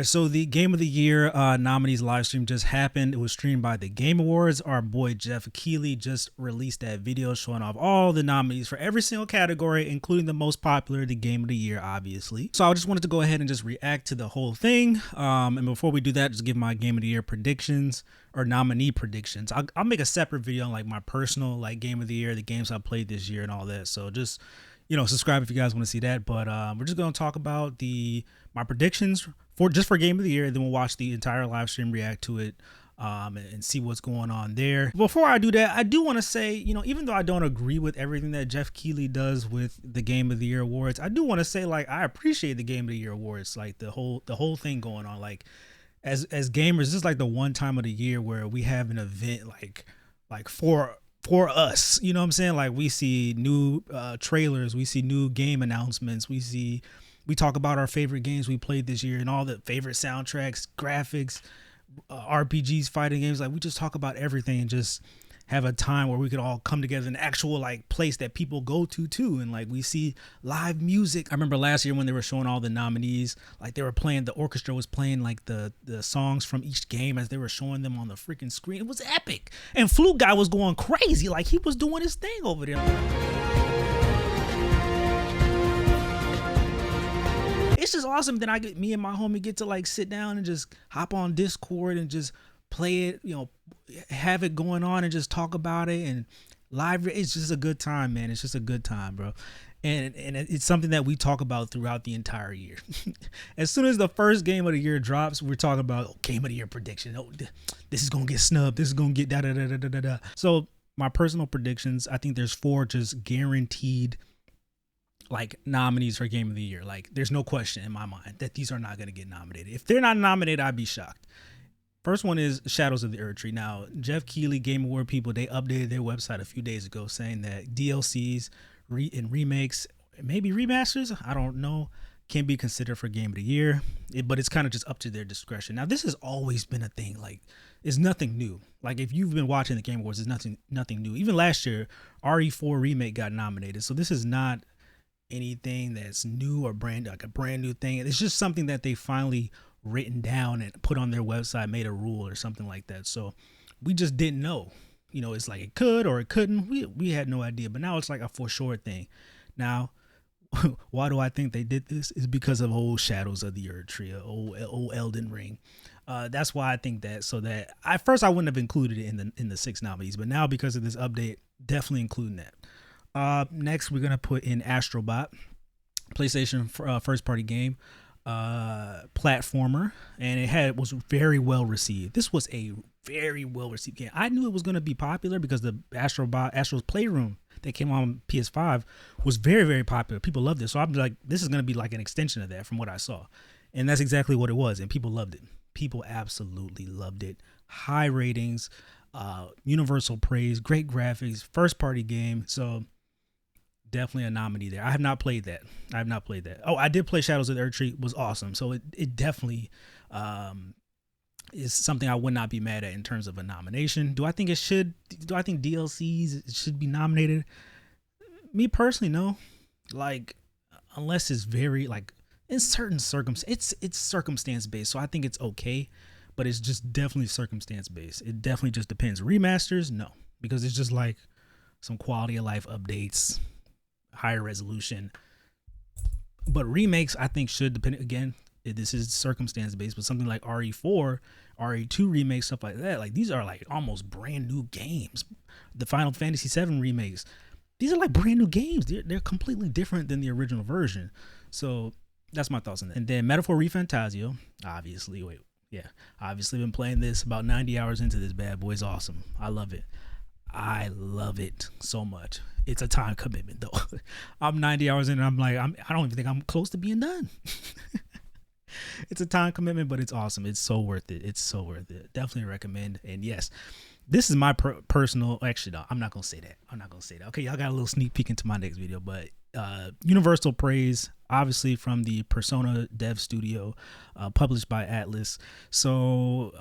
right, so the Game of the Year nominees live stream just happened. It was streamed by the Game Awards. Our boy Jeff Keighley just released that video showing off all the nominees for every single category, including the most popular, the Game of the Year, obviously. So I just wanted to go ahead and just react to the whole thing. And before we do that, just give my Game of the Year predictions or nominee predictions. I'll make a separate video on like my personal like Game of the Year, the games I played this year and all that. So just, subscribe if you guys want to see that. But we're just going to talk about my predictions for Game of the Year, and then we'll watch the entire live stream, react to it, and see what's going on there. Before I do that, I do want to say, even though I don't agree with everything that Jeff Keighley does with the Game of the Year awards, I do want to say like I appreciate the Game of the Year awards, like the whole thing going on. Like as gamers, this is like the one time of the year where we have an event like for us, you know what I'm saying? Like we see new trailers, we see new game announcements, we talk about our favorite games we played this year and all the favorite soundtracks, graphics, RPGs, fighting games. Like we just talk about everything and just have a time where we could all come together in an actual like place that people go to too. And like we see live music. I remember last year when they were showing all the nominees, like they were playing, the orchestra was playing like the songs from each game as they were showing them on the freaking screen. It was epic. And Flute Guy was going crazy. Like he was doing his thing over there. It's just awesome. Then me and my homie get to like sit down and just hop on Discord and just play it, have it going on and just talk about it and live. It's just a good time, man. It's just a good time, bro. And it's something that we talk about throughout the entire year. As soon as the first Game of the Year drops, we're talking about Game of the Year prediction. Oh, this is going to get snubbed. This is going to get da-da-da-da-da-da. So my personal predictions, I think there's 4 just guaranteed like nominees for Game of the Year. Like there's no question in my mind that these are not going to get nominated. If they're not nominated, I'd be shocked. First one is Shadows of the Erdtree. Now, Jeff Keighley, Game Award people, they updated their website a few days ago saying that DLCs and remakes, maybe remasters, I don't know, can be considered for Game of the Year, but it's kind of just up to their discretion. Now, this has always been a thing. Like, it's nothing new. Like, if you've been watching the Game Awards, it's nothing new. Even last year, RE4 Remake got nominated. So this is not anything that's new or like a brand new thing. It's just something that they finally written down and put on their website, made a rule or something like that. So we just didn't know, it's like it could or it couldn't. We had no idea, but now it's like a for sure thing. Now, why do I think they did this? Is because of old Shadows of the Erdtree, old Elden Ring. That's why I think that. So that at first I wouldn't have included it in the 6 nominees, but now because of this update, definitely including that. Next, we're gonna put in Astrobot, PlayStation first party game, platformer, and it was very well received. This was a very well received game. I knew it was gonna be popular because the Astro's Playroom that came on PS5 was very, very popular. People loved it, so I'm like, this is gonna be like an extension of that from what I saw, and that's exactly what it was. And people loved it. People absolutely loved it. High ratings, universal praise, great graphics, first party game. So definitely a nominee there. I have not played that. Oh, I did play Shadows of the Erdtree. Was awesome. So it definitely is something I would not be mad at in terms of a nomination. Do I think DLCs should be nominated? Me personally, no. Like, unless it's very like in certain circumstances, it's circumstance based. So I think it's okay, but it's just definitely circumstance based. It definitely just depends. Remasters, no, because it's just like some quality of life updates, higher resolution. But remakes, I think, should depend. Again, this is circumstance based, but something like RE4, RE2 remakes, stuff like that, like these are like almost brand new games. The Final Fantasy VII remakes, these are like brand new games. They're completely different than the original version. So that's my thoughts on that. And then Metaphor ReFantazio, obviously, obviously been playing this about 90 hours into this bad boy. It's awesome. I love it. I love it so much. It's a time commitment though. I'm 90 hours in and I'm like, I don't even think I'm close to being done. It's a time commitment, but it's awesome. It's so worth it. It's so worth it. Definitely recommend. And yes, this is my personal, actually, no, I'm not going to say that. Okay, y'all got a little sneak peek into my next video, but universal praise, obviously from the Persona Dev Studio, published by Atlas. So,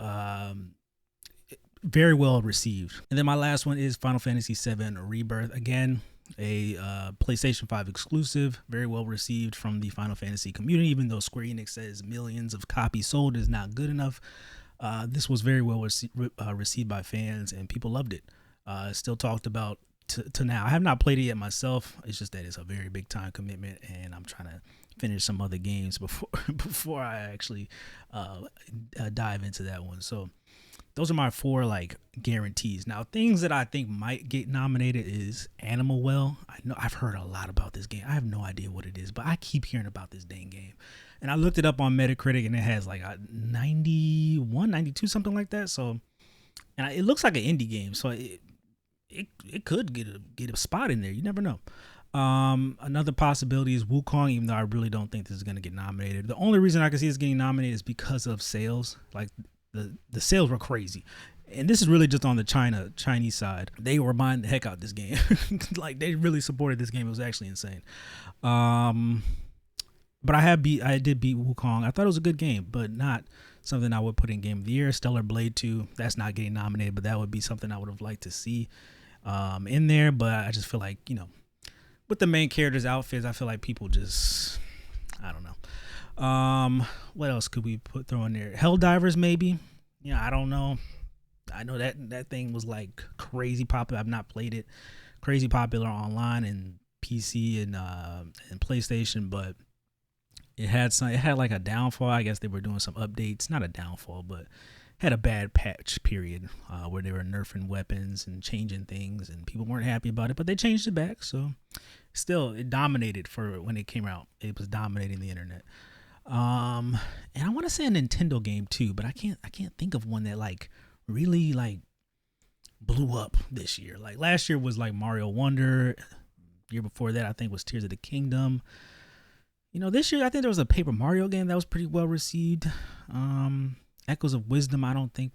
very well received. And then my last one is Final Fantasy VII Rebirth. Again, a PlayStation 5 exclusive, very well received from the Final Fantasy community. Even though Square Enix says millions of copies sold is not good enough, this was very well received by fans, and people loved it. Still talked about to now. I have not played it yet myself. It's just that it's a very big time commitment, and I'm trying to finish some other games before I actually dive into that one. So those are my 4 like guarantees. Now, things that I think might get nominated is Animal Well. I know I've heard a lot about this game. I have no idea what it is, but I keep hearing about this dang game. And I looked it up on Metacritic, and it has like a 91, 92, something like that. So, and it looks like an indie game. So it could get a spot in there. You never know. Another possibility is Wukong, even though I really don't think this is going to get nominated. The only reason I can see it's getting nominated is because of sales. Like the sales were crazy. And this is really just on the Chinese side. They were buying the heck out this game. Like they really supported this game. It was actually insane. But I did beat Wukong. I thought it was a good game, but not something I would put in Game of the Year. Stellar Blade 2, that's not getting nominated, but that would be something I would have liked to see in there. But I just feel like, with the main characters' outfits, I feel like people just, I don't know. What else could we throw in there? Helldivers, maybe. I don't know. I know that thing was like crazy popular. I've not played it. Crazy popular online and PC and PlayStation, but it had like a downfall. I guess they were doing some updates. Not a downfall, but had a bad patch period where they were nerfing weapons and changing things, and people weren't happy about it, but they changed it back. So still, it dominated for when it came out. It was dominating the internet. And I want to say a Nintendo game too, but I can't think of one that like really like blew up this year. Like last year was like Mario Wonder. Year before that, I think was Tears of the Kingdom. This year I think there was a Paper Mario game that was pretty well received. Echoes of Wisdom, I don't think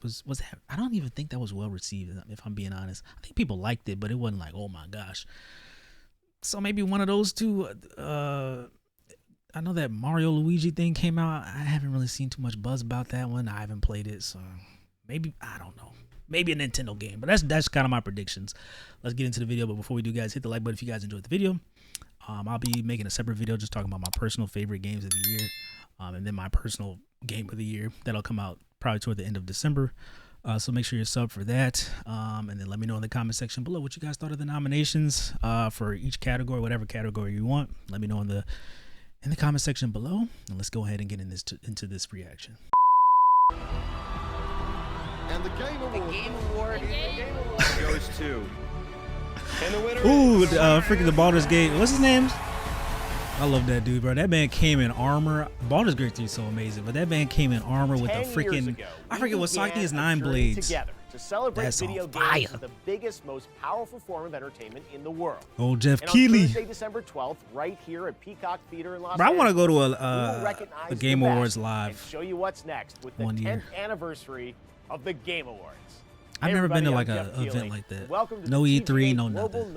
I don't even think that was well received, if I'm being honest. I think people liked it, but it wasn't like, oh my gosh. So maybe one of those two. I know that Mario Luigi thing came out. I haven't really seen too much buzz about that one. I haven't played it, so maybe, I don't know. Maybe a Nintendo game, but that's kind of my predictions. Let's get into the video, but before we do, guys, hit the like button if you guys enjoyed the video. I'll be making a separate video just talking about my personal favorite games of the year, and then my personal game of the year that'll come out probably toward the end of December. So make sure you're sub for that, and then let me know in the comment section below what you guys thought of the nominations for each category, whatever category you want. Let me know in the comment section below, and let's go ahead and get into this reaction. And the Game Award goes to. And the winner freaking the Baldur's Gate. What's his name? I love that dude, bro. That man came in armor. Baldur's Gate 3 is so amazing, but that man came in armor with a freaking, I forget what Saki is, 9 blades. Together to celebrate That's video on fire. games, the biggest, most powerful form of entertainment in the world. Oh, Jeff and Keighley. On Thursday, December 12th, right here at Peacock Theater in Los Bro, I want to go to Angeles, a Game Awards and live. show you what's next with the 10th anniversary of the Game Awards. I've never been to like an event like that. No E3, no nothing.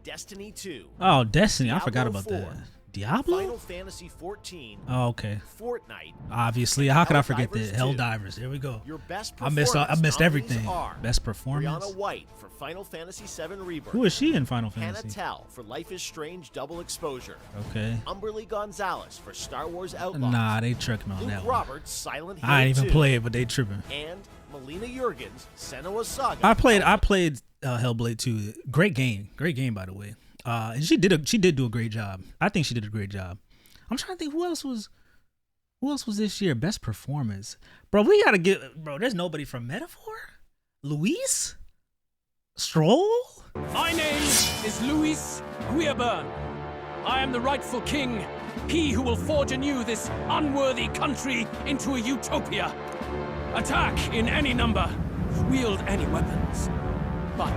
Destiny 2. Oh, Destiny. I Diablo forgot about 4, that. Diablo? Final Fantasy 14. Oh, okay. Fortnite. Obviously. How could I forget Helldivers that? 2. Helldivers. Here we go. Your best I missed nominees everything. Are best performance. Brianna White for Final Fantasy VII Rebirth. Who is she in Final Hannah Fantasy? Tell for Life is Strange Double Exposure. Okay. Umberly Gonzalez for Star Wars Outlaws. Nah, they tricking on Luke that one. Roberts, Silent Hill I ain't even 2, play it, but they tripping. And Melina Jurgens, Senua's Saga. I played Hellblade 2. Great game, by the way. And she did do a great job. I think she did a great job. I'm trying to think who else was this year best performance. Bro, we gotta get, bro. There's nobody from Metaphor. Luis Stroll. My name is Luis Guillaburn. I am the rightful king, he who will forge anew this unworthy country into a utopia. Attack in any number, wield any weapons, but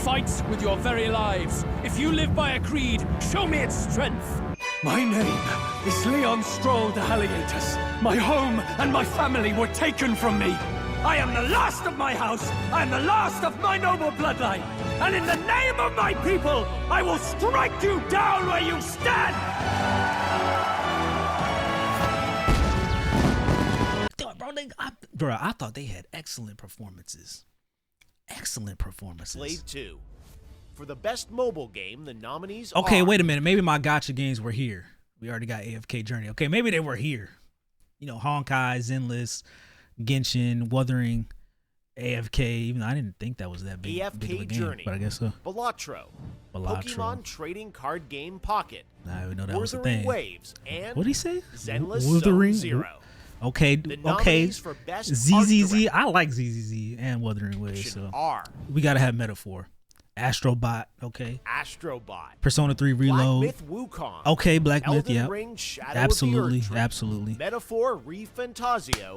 fight with your very lives. If you live by a creed, show me its strength. My name is Leon Stroll de Halietus. My home and my family were taken from me. I am the last of my house. I am the last of my noble bloodline. And in the name of my people, I will strike you down where you stand. Bro, I thought they had excellent performances. Blade 2. For the best mobile game, the nominees Okay, are... wait a minute. Maybe my gotcha games were here. We already got AFK Journey. Okay, maybe they were here. You know, Honkai, Zenless, Genshin, Wuthering, AFK. Even though I didn't think that was that big of a AFK game, Journey, but I guess so. Balatro, Pokemon Trading Card Game Pocket, I didn't know that was a Wuthering thing. Waves, and What did he say? Zenless Wuthering? Zone Zero. Okay, The okay. nominees for best art ZZZ. I like ZZZ and Wuthering Waves. So are we gotta have Metaphor, Astrobot. Okay. Astrobot, Persona 3 Reload. Black Myth Wukong. Okay, Black Myth. Elden Yeah. Ring Shadow Absolutely, of the Erdtree, absolutely. Metaphor ReFantazio,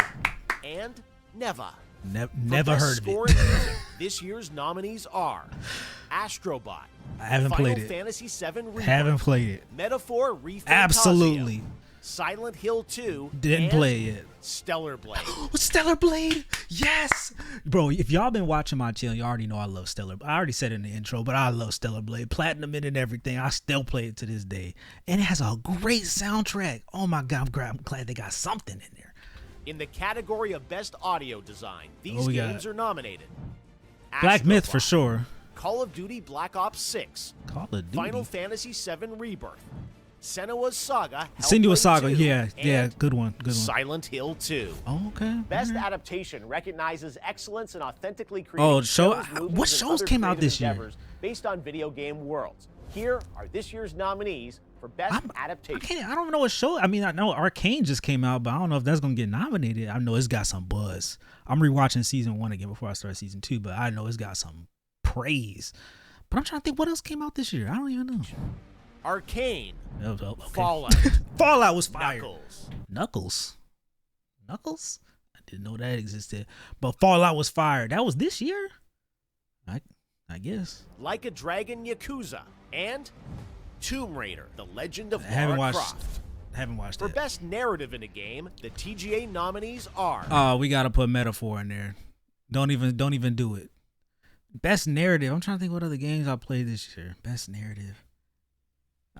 and Neva. Never heard of For it. best score in music, this year's nominees are Astrobot, I haven't Final played it. Fantasy VII Rebirth, Haven't played it. Metaphor ReFantazio, Absolutely. Silent Hill 2, Didn't and play it. Stellar Blade. Stellar Blade, yes, bro. If y'all been watching my channel, you already know I love Stellar. I already said it in the intro, but I love Stellar Blade, platinum it and everything. I still play it to this day, and it has a great soundtrack. Oh my god, I'm glad they got something in there. In the category of best audio design, these What we games got? are nominated: Black Myth for Astrobot, sure. Call of Duty Black Ops 6, Call of Duty. Final Fantasy VII Rebirth, Senua's Saga, Senua's Hellblade Saga, 2, yeah, and good one. Silent Hill 2. Oh, okay. Best alright. adaptation recognizes excellence in authentically creating Oh, shows, movies, what and shows other came out creative this year? endeavors based on video game worlds. Here are this year's nominees for best I adaptation. don't know what show. I mean, I know Arcane just came out, but I don't know if that's gonna get nominated. I know it's got some buzz. I'm rewatching season 1 again before I start season 2, but I know it's got some praise. But I'm trying to think what else came out this year. I don't even know. Arcane, Okay. Fallout, Fallout was fire. Knuckles, Knuckles? I didn't know that existed. But Fallout was fire. That was this year? I guess. Like a Dragon Yakuza, and Tomb Raider, The Legend of I haven't Lara watched Croft. haven't watched For that. best narrative in a game, the TGA nominees are Oh, we gotta put Metaphor in there. Don't even do it. Best narrative. I'm trying to think what other games I played this year. Best narrative.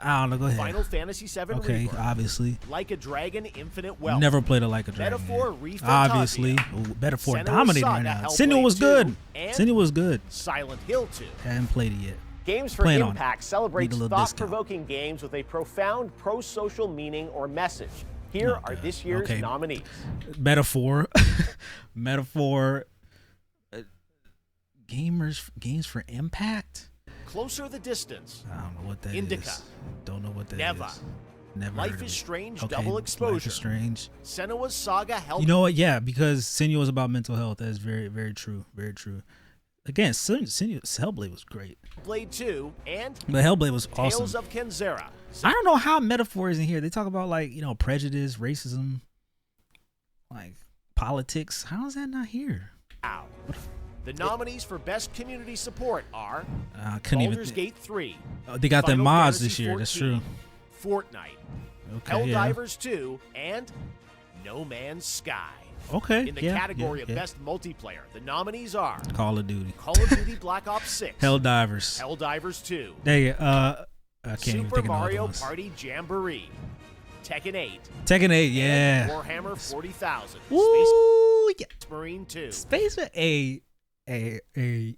I don't know. Go ahead. Final Fantasy VII Okay, Rebirth, obviously. Like a Dragon Infinite Wealth, Never played a Like a Dragon. Metaphor game. ReFantazio, Obviously. Ooh, Metaphor Senua's dominating Saga, right now. Hellblade Senua was 2, good. and Senua was good. Silent Hill 2. Haven't played it yet. Games for Plan on Impact it. celebrates Need a little thought-provoking games with a profound pro-social meaning or message. Here Oh, are God. this year's Okay. nominees. Metaphor. Metaphor. Games for Impact. Closer the Distance, I don't know what that is. Indica. Don't know what that is. Neva. Never Life heard of is it. Strange, Okay, Double Life Exposure. is Strange. Senua's Saga, Hellblade. You know what? Yeah, because Senua is about mental health. That is very, very true. Very true. Again, Hellblade was great. Blade 2, and But Hellblade was awesome. Tales of Kenzera. I don't know how Metaphor is in here. They talk about prejudice, racism, like politics. How is that not here? Ow. The nominees for Best Community Support are I couldn't even. Baldur's Gate 3. They got their Final mods Fantasy this year. That's 14, true. Fortnite, Okay. Yeah. Helldivers 2, and No Man's Sky. Okay. In the yeah, category yeah, of yeah. Best Multiplayer, the nominees are Call of Duty, Call of Duty Black Ops 6, Helldivers. Helldivers 2, They I can't even Super think of the other Mario ones. Party Jamboree, Tekken 8, Tekken 8, and yeah. Warhammer 40,000, Woo, yeah. Space Marine 2. Space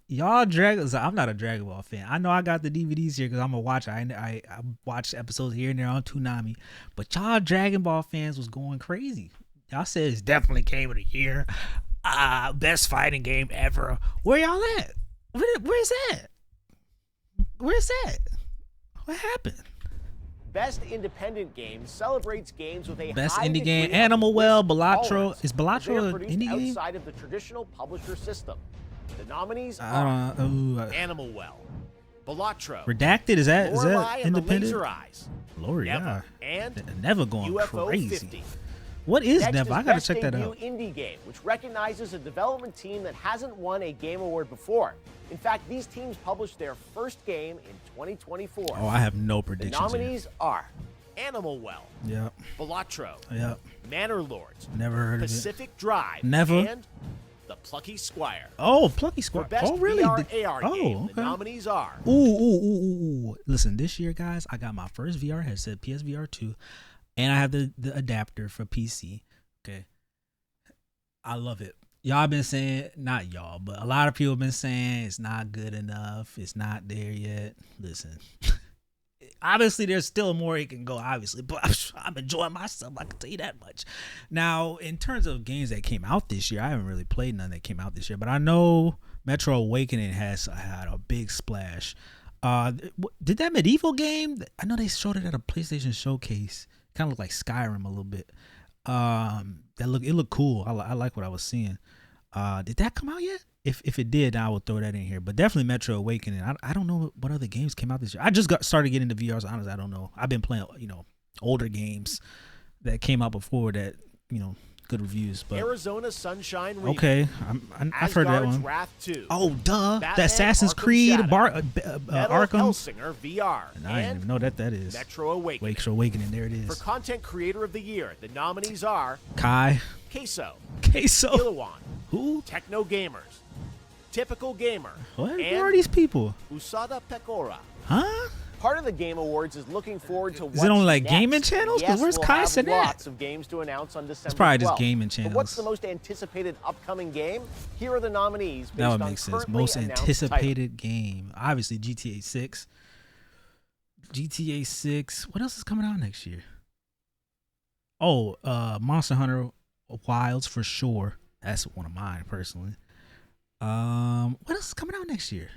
y'all Dragon. I'm not a Dragon Ball fan. I know I got the DVDs here because I'm a watcher. I watched episodes here and there on Toonami, but y'all Dragon Ball fans was going crazy. Y'all said it's definitely game of the year. Best fighting game ever. Where y'all at? Where's that? Where's that? What happened? Best Independent Game celebrates games with a Best high indie degree game, of Animal Well, risk Balatro. tolerance, Is as they Balatro are an produced indie game? outside of the traditional publisher system. The nominees I are don't know. Animal Well, Balatro, Redacted, is that Lorelei and the independent? Laser Eyes, Lord, Never, yeah. and Never going UFO crazy. 50. What is Next Never? is I gotta Best check that Debut out. Indie Game, which recognizes a development team that hasn't won a game award before. In fact, these teams published their first game in 2024. Oh, I have no The predictions. nominees are Animal Well, Here. Balatro, Yep. Manor Lords, Never heard of it. Pacific Drive, Never. and The Plucky Squire. Oh, Plucky For Squad. Best Oh, really? VR AR game, okay. the nominees are Ooh. Listen, this year, guys, I got my first VR headset, PSVR 2, and I have the adapter for PC. Okay. I love it. y'all been saying, not y'all, but a lot of people been saying it's not good enough. It's not there yet. Listen, obviously there's still more it can go, obviously, but I'm enjoying myself. I can tell you that much. Now, in terms of games that came out this year, I haven't really played none that came out this year, but I know Metro Awakening has had a big splash. Did that medieval game? I know they showed it at a PlayStation showcase. Kind of looked like Skyrim a little bit. It looked cool. I like what I was seeing. Did that come out yet? If it did, I would throw that in here. But definitely Metro Awakening. I don't know what other games came out this year. I just started getting into VR. So honestly, I don't know. I've been playing older games that came out before that good reviews. But Arizona Sunshine Remake. Okay, I've heard that one. Wrath 2. Oh, duh. Batman The Assassin's Arkham Creed Shadow. Arkham. Hellsinger VR. And I didn't even know that is. Metro Awakening. Metro Awakening. There it For is. Content Creator of the Year, the nominees are Kai. Queso, Queso. Kilowan, Who? Techno Gamers, Typical Gamer, What? and Where are these people? Usada Pecora. Huh? Part of the Game Awards is looking forward to what's it only like next. gaming channels? 'Cause Yes, where's we'll Kai have sitting lots at? of games to announce on December It's probably just 12th. gaming But what's channels. the most anticipated upcoming game? Here are the nominees based That would on make sense. currently Most announced anticipated game. Obviously GTA 6. GTA 6. What else is coming out next year? Oh, Monster Hunter Wilds for sure. That's one of mine personally. What else is coming out next year?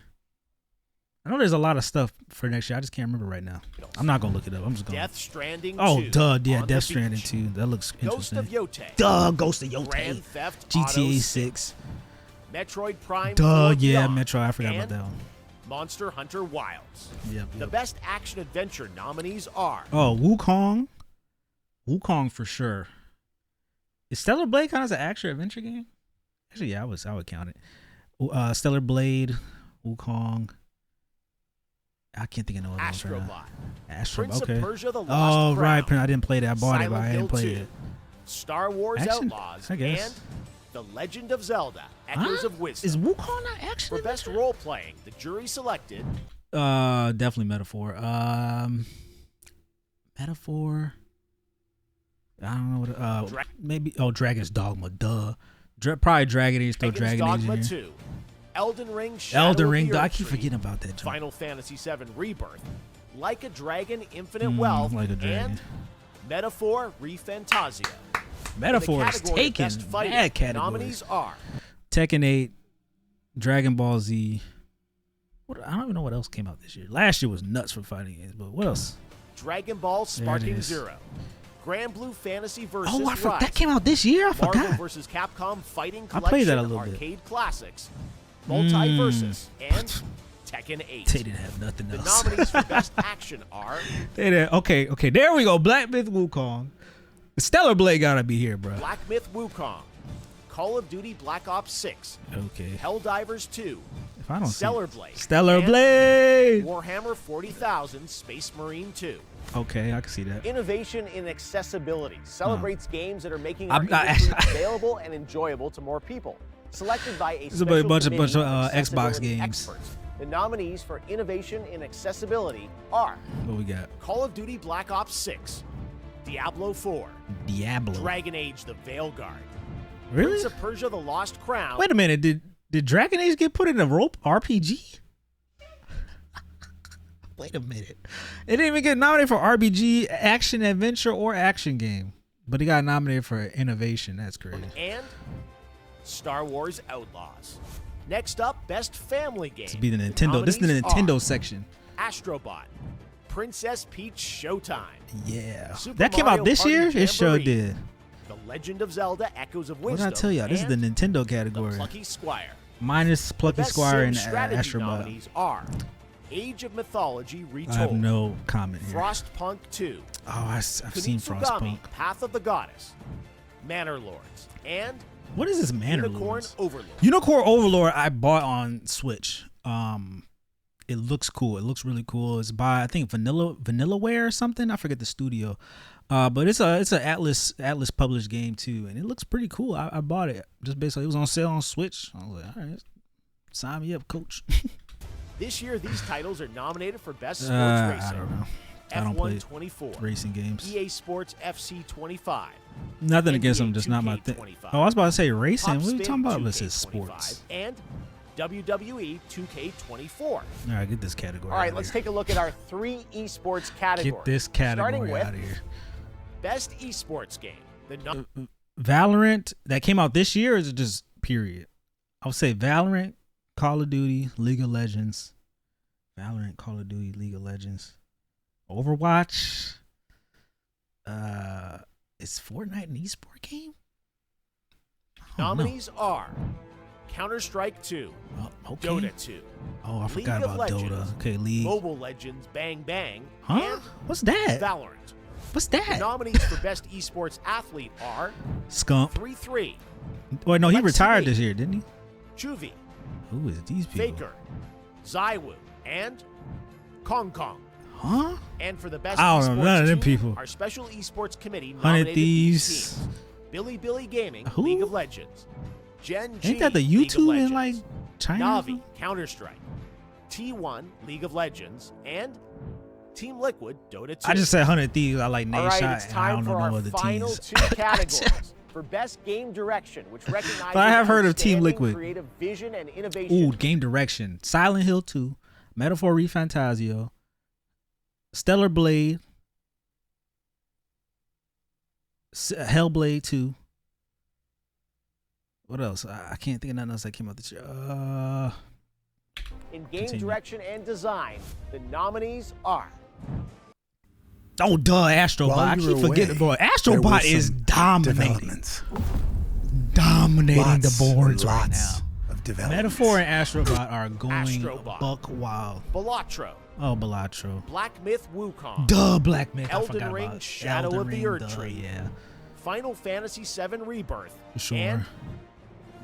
I know there's a lot of stuff for next year. I just can't remember right now. I'm not gonna look it up. I'm just going. Death Stranding 2. Oh, duh, yeah, on Death the Stranding beach. 2. That looks Ghost interesting. of Yote. Duh, Ghost of Yote. Grand Theft GTA Auto 6. Metroid Prime. Duh, 4 yeah, Beyond, Metro. I forgot about and that one. Monster Hunter Wilds. Yep, The yep. best action adventure nominees are Oh, Wukong. Wukong for sure. Is Stellar Blade kind of an action adventure game? Actually, yeah, I would count it. Stellar Blade, Wukong. I can't think of no other ones right now. Astrobot. Prince okay. of Persia: The Lost Oh, right. Crown. I didn't play that. I bought it, but Silent I Hill didn't play 2, it. Star Wars Action? Outlaws, I guess. and The Legend of Zelda: Echoes Huh? of Wisdom. Is Wukong not action? For best role playing, the jury selected Definitely Metaphor. Metaphor. I don't know what. Maybe. Oh, Dragon's Dogma. Duh. Probably Dragon Age. Throw Dragon's Dragon Age Dogma in here. 2, Elden Ring: Shadow Elden of Ring. the I Earth keep Tree, forgetting about that. Joint. Final Fantasy VII Rebirth, Like a Dragon: Infinite Wealth, Like a Dragon. and Metaphor: Refantasia. Metaphor In the is category of taken. Best Fighting, Bad the categories. nominees are Tekken 8, Dragon Ball Z. I don't even know what else came out this year. Last year was nuts for fighting games, but what else? Dragon Ball Sparking is. Zero, Grand Blue Fantasy vs. Oh, I forgot. Rise, That came out this year? I Marvel forgot. vs. Capcom Fighting I Collection played that a little bit. Arcade Classics, Multiversus, and Tekken 8. They didn't have nothing The else. nominees for Best Action are They didn't. Okay. There we go. Black Myth Wukong. The Stellar Blade gotta be here, bro. Black Myth Wukong, Call of Duty Black Ops 6, Okay. Helldivers 2, If I don't Stellar see Blade, Stellar and Blade. Warhammer 40,000 Space Marine 2. Okay, I can see that. Innovation in accessibility celebrates games that are making I'm our not- industry available and enjoyable to more people. Selected by a It's a special bunch of committee Xbox accessibility games. experts. The nominees for innovation in accessibility are What we got? Call of Duty Black Ops 6, Diablo 4, Diablo. Dragon Age: The Veilguard, Really? Prince of Persia: The Lost Crown, Wait a minute. Did Dragon Age get put in a rope RPG? Wait a minute. It didn't even get nominated for RPG, action adventure, or action game, but it got nominated for innovation. That's crazy. and Star Wars Outlaws. Next up, Best Family Game. To be the Nintendo. This is the Nominees Nintendo are section. Astrobot, Princess Peach Showtime, Yeah. Super that came Mario out this Party year? It sure Jamboree. did. The Legend of Zelda: Echoes of What Wisdom. did I tell y'all? This is the and Nintendo The category. Plucky Squire. Minus Plucky Best Squire Sim and strategy Astrobot. nominees are Age of Mythology Retold, I have no comment here. Frostpunk 2, Oh, I've seen Kunitsugami, Frostpunk. Path of the Goddess, Manor Lords, and What is this Manor Unicorn Lords? Overlord. Unicorn Overlord I bought on Switch. It looks cool. It looks really cool. It's by I think Vanillaware or something. I forget the studio. But it's an Atlas published game too, and it looks pretty cool. I bought it just basically. It was on sale on Switch. I was like, all right, sign me up, coach. This year, these titles are nominated for Best Sports I Racing. don't know. I don't play F1 24, racing games. EA Sports FC 25, Nothing NBA against them, just not my thing. 2K25, Oh, I was about to say racing. Top What are you Spin talking about? This is 2K25, sports. and WWE 2K24. All right, get this category. All right, out let's of here. take a look at our 3 esports categories. Get this category Starting with out of here. best esports game. The Valorant that came out this year, or is it just period? I would say Valorant, Call of Duty, League of Legends. Valorant, Call of Duty, League of Legends. Overwatch. Is Fortnite an esport game? nominees are Counter-Strike 2, Okay. Dota 2, Oh, I League forgot of about Legends, Dota. Okay, League. Mobile Legends Bang Bang, Huh? and What's that? Valorant. What's The that? nominees for best esports athlete are Scump. 3-3, Wait, no, he Lexi retired Lee. this year, didn't he? Juvie, Who is these people? Faker, Zywoo, and Kong Kong. Huh? And for the best I don't know esports none of them team, people. our special esports committee 100 nominated these Thieves. teams. Billy Gaming, Who? League of Legends. Gen G, Ain't that the League of YouTube in Legends. like China? or Navi, something? Counter-Strike. T1, League of Legends. And Team Liquid, Dota 2. I just said 100 Thieves. I like All Nate right, Shot. it's And I time don't for know our no other final teams. 2 categories. For best game direction, which recognizes But I have heard of Team outstanding Liquid. creative vision and innovation. Ooh, game direction. Silent Hill 2, Metaphor ReFantazio, Stellar Blade, Hellblade 2. What else? I can't think of nothing else that came out this year. In game Continue. direction and design, the nominees are Oh, duh, Astrobot. While I you keep were forgetting, bro. away, there Astrobot was is some dominating. developments. Dominating Lots the boards and right lots now. of developments. Metaphor and Astrobot are going Astrobot. buck wild. Balatro, Oh, Balatro. Black Myth Wukong, Duh, Black Myth. I Elden forgot Ring, about it. Shadow Elden of the Ring, Erd duh, Tree. Yeah, Final Fantasy VII Rebirth, sure. and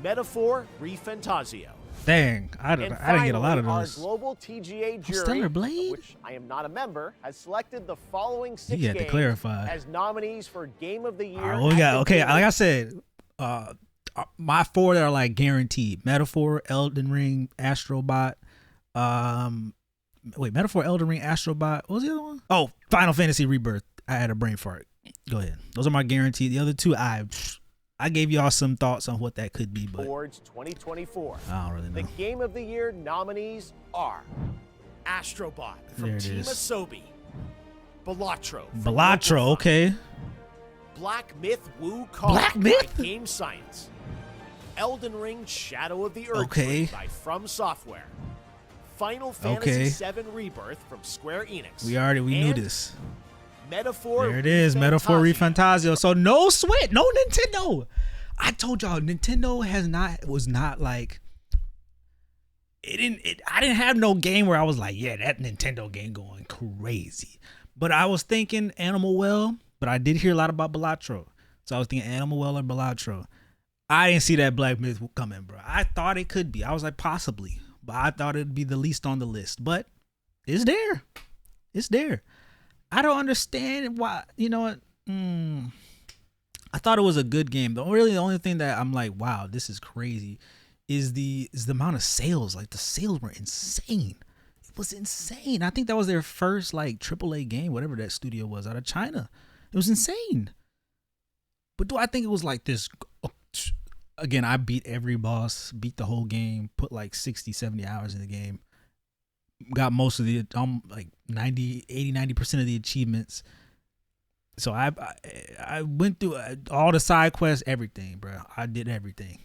Metaphor ReFantazio. Dang, I And didn't get a lot of finally, those. Our global TGA jury, Stellar of Blade? which I am not a member, has selected the following 6 You had to games clarify. as nominees for Game of the Year. All right, what we at got? the Okay, Game like I said, my 4 that are like guaranteed: Metaphor, Elden Ring, Astrobot. Wait, Metaphor, Elden Ring, Astrobot. What was the other one? Oh, Final Fantasy Rebirth. I had a brain fart. Go ahead. Those are my guaranteed. The other 2, I gave y'all some thoughts on what that could be, but Awards 2024. I don't really The know. Game of the Year nominees are Astrobot from There it Team is. Asobi, Balatro, from Balatro, Local Fun, okay. Black Myth Wukong Black by Myth? Game Science, Elden Ring Shadow of the Erd Okay. Tree by From Software, Final Okay. Fantasy VII Rebirth from Square Enix. We knew and this. Metaphor There it is, Metaphor ReFantazio. ReFantazio. So no Switch, no Nintendo. I told y'all Nintendo was not like I didn't have no game where I was like, yeah, that Nintendo game going crazy. But I was thinking Animal Well, but I did hear a lot about Balatro. So I was thinking Animal Well or Balatro. I didn't see that Black Myth coming, bro. I thought it could be. I was like, possibly. But I thought it'd be the least on the list. But it's there. It's there. I don't understand why, you know what? I thought it was a good game. The only thing that I'm like, wow, this is crazy, is the amount of sales. Like the sales were insane. It was insane. I think that was their first like AAA game, whatever that studio was, out of China. It was insane. But do I think it was like this? Again, I beat every boss, beat the whole game, put like 60, 70 hours in the game. Got most of the like 90% of the achievements. So I went through all the side quests, everything, bro. I did everything.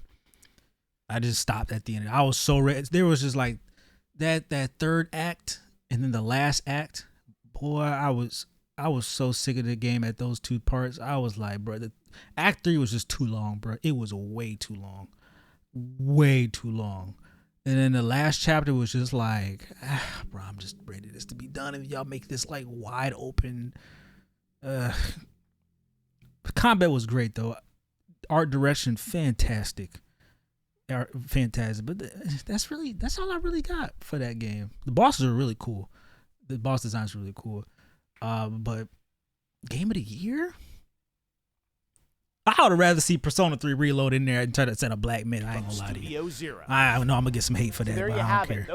I just stopped at the end. I was so ready. There was just like that third act and then the last act. Boy, I was so sick of the game at those 2 parts. I was like, bro, the act 3 was just too long, bro. It was way too long. Way too long. And then the last chapter was just like, bro, I'm just ready this to be done. If y'all make this like wide open. The combat was great though. Art direction, fantastic. Fantastic. But that's all I really got for that game. The bosses are really cool. The boss design's really cool. But game of the year? I would rather see Persona 3 Reload in there and try to send a Black Myth. I ain't gonna lie to you. Studio Zero. I know I'm gonna get some hate for that, There but you I have don't care. it.